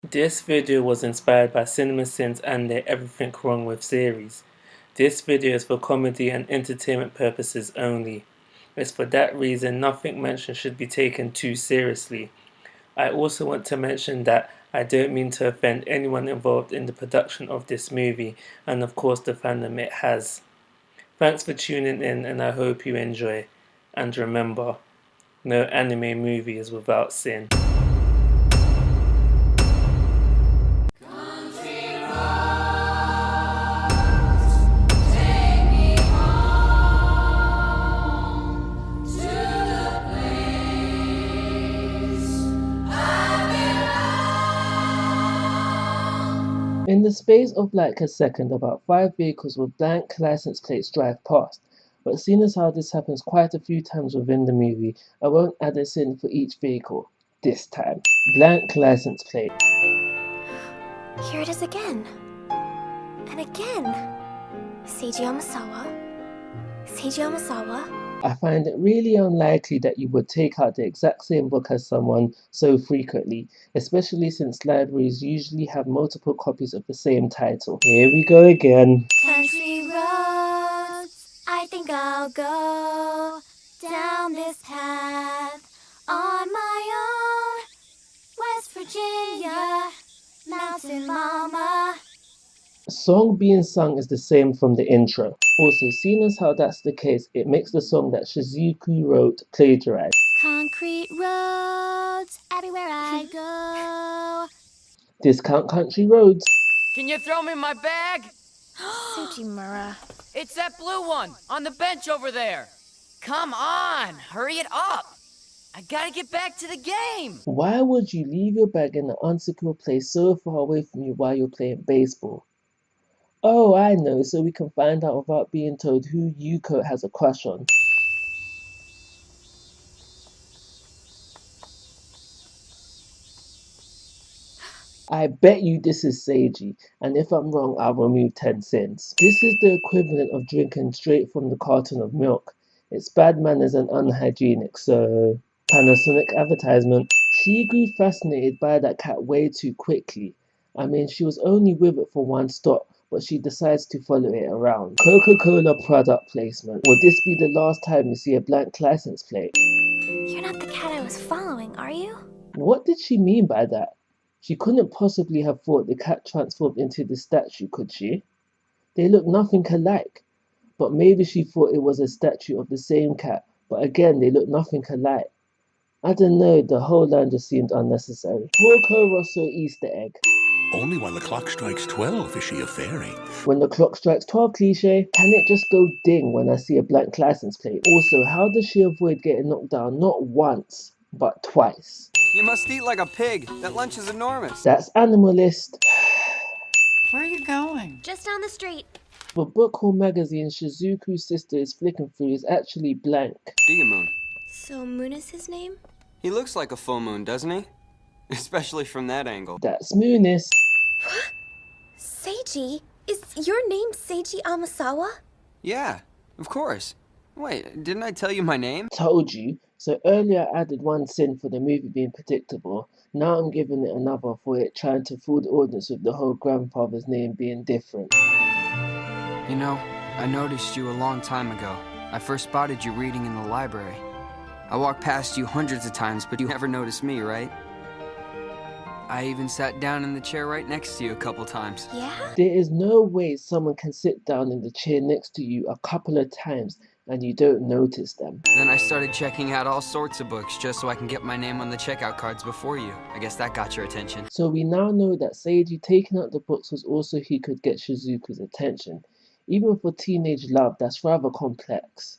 This video was inspired by CinemaSins and their Everything Wrong With series. This video is for comedy and entertainment purposes only. It's for that reason nothing mentioned should be taken too seriously. I also want to mention that I don't mean to offend anyone involved in the production of this movie and of course the fandom it has. Thanks for tuning in and I hope you enjoy. And remember, no anime movie is without sin. In the space of like a second, about 5 vehicles with blank license plates drive past. But seeing as how this happens quite a few times within the movie, I won't add a sin for each vehicle. This time. Blank license plate. Here it is again. And again. Seiji Yamasawa. Seiji Yamasawa. I find it really unlikely that you would take out the exact same book as someone so frequently, especially since libraries usually have multiple copies of the same title. Here we go again. Country roads, I think I'll go down this path on my own. West Virginia, Mountain Mama. Song being sung is the same from the intro. Also, seeing as how that's the case, it makes the song that Shizuku wrote plagiarized. Concrete roads, everywhere I go. Discount country roads. Can you throw me my bag? Tsujimura. It's that blue one, on the bench over there. Come on, hurry it up. I gotta get back to the game. Why would you leave your bag in an unsecure place so far away from you while you're playing baseball? Oh, I know, so we can find out without being told who Yuko has a crush on. I bet you this is Seiji, and if I'm wrong, I'll remove 10 cents. This is the equivalent of drinking straight from the carton of milk. It's bad manners and unhygienic, so... Panasonic advertisement. She grew fascinated by that cat way too quickly. I mean, she was only with it for one stop, but she decides to follow it around. Coca-Cola product placement. Will this be the last time you see a blank license plate? You're not the cat I was following, are you? What did she mean by that? She couldn't possibly have thought the cat transformed into the statue, could she? They look nothing alike. But maybe she thought it was a statue of the same cat, but again, they look nothing alike. I don't know, the whole line just seemed unnecessary. Porco Rosso Easter egg. Only when the clock strikes 12 is she a fairy. When the clock strikes 12 cliche, can it just go ding when I see a blank license plate? Also, how does she avoid getting knocked down not once, but twice? You must eat like a pig. That lunch is enormous. That's animalist. Where are you going? Just down the street. The book or magazine Shizuku's sister is flicking through is actually blank. Diamond. So Moon is his name? He looks like a full moon, doesn't he? Especially from that angle. That's Moonis. Seiji? Is your name Seiji Amasawa? Yeah, of course. Wait, didn't I tell you my name? Told you. So earlier I added one sin for the movie being predictable. Now I'm giving it another for it trying to fool the audience with the whole grandfather's name being different. You know, I noticed you a long time ago. I first spotted you reading in the library. I walked past you hundreds of times, but you never noticed me, right? I even sat down in the chair right next to you a couple times. Yeah? There is no way someone can sit down in the chair next to you a couple of times and you don't notice them. Then I started checking out all sorts of books just so I can get my name on the checkout cards before you. I guess that got your attention. So we now know that Seiji taking out the books was also he could get Shizuku's attention. Even for teenage love, that's rather complex.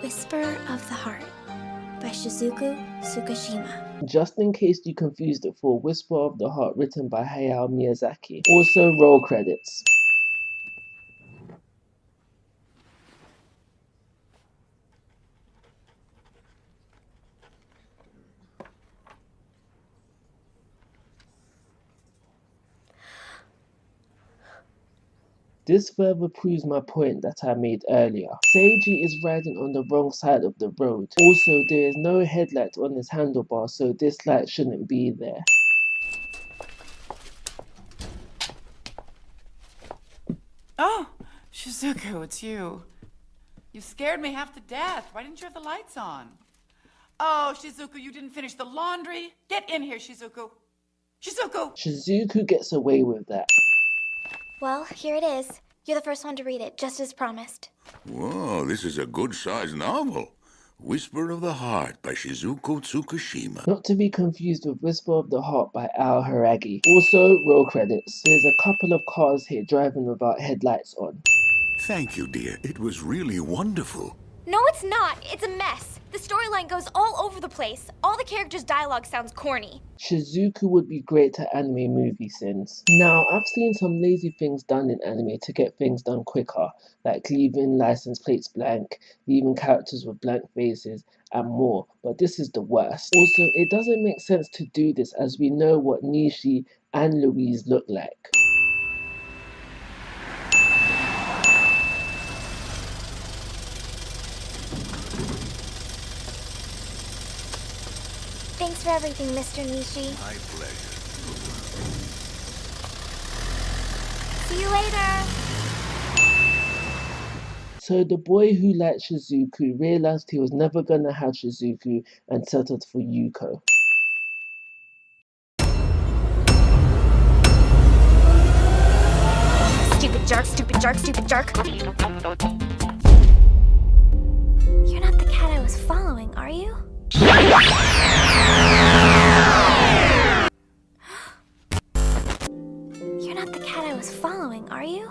Whisper of the Heart by Shizuku Tsukishima. Just in case you confused it for Whisper of the Heart written by Hayao Miyazaki. Also roll credits. This further proves my point that I made earlier. Seiji is riding on the wrong side of the road. Also, there is no headlight on his handlebar, so this light shouldn't be there. Oh, Shizuku, it's you. You scared me half to death. Why didn't you have the lights on? Oh, Shizuku, you didn't finish the laundry. Get in here, Shizuku. Shizuku! Shizuku gets away with that. Well, here it is. You're the first one to read it, just as promised. Whoa, this is a good-sized novel. Whisper of the Heart by Shizuko Tsukushima. Not to be confused with Whisper of the Heart by Al Haragi. Also, roll credits. There's a couple of cars here driving without headlights on. Thank you, dear. It was really wonderful. No, it's not. It's a mess. The storyline goes all over the place. All the characters' dialogue sounds corny. Shizuku would be great to anime movie sins. Now, I've seen some lazy things done in anime to get things done quicker, like leaving license plates blank, leaving characters with blank faces, and more, but this is the worst. Also, it doesn't make sense to do this as we know what Nishi and Louise look like. Thanks for everything, Mr. Nishi. My pleasure. See you later. So the boy who liked Shizuku realized he was never gonna have Shizuku and settled for Yuko. Stupid jerk, stupid jerk, stupid jerk. You're not the cat I was following, are you? You're not the cat I was following, are you?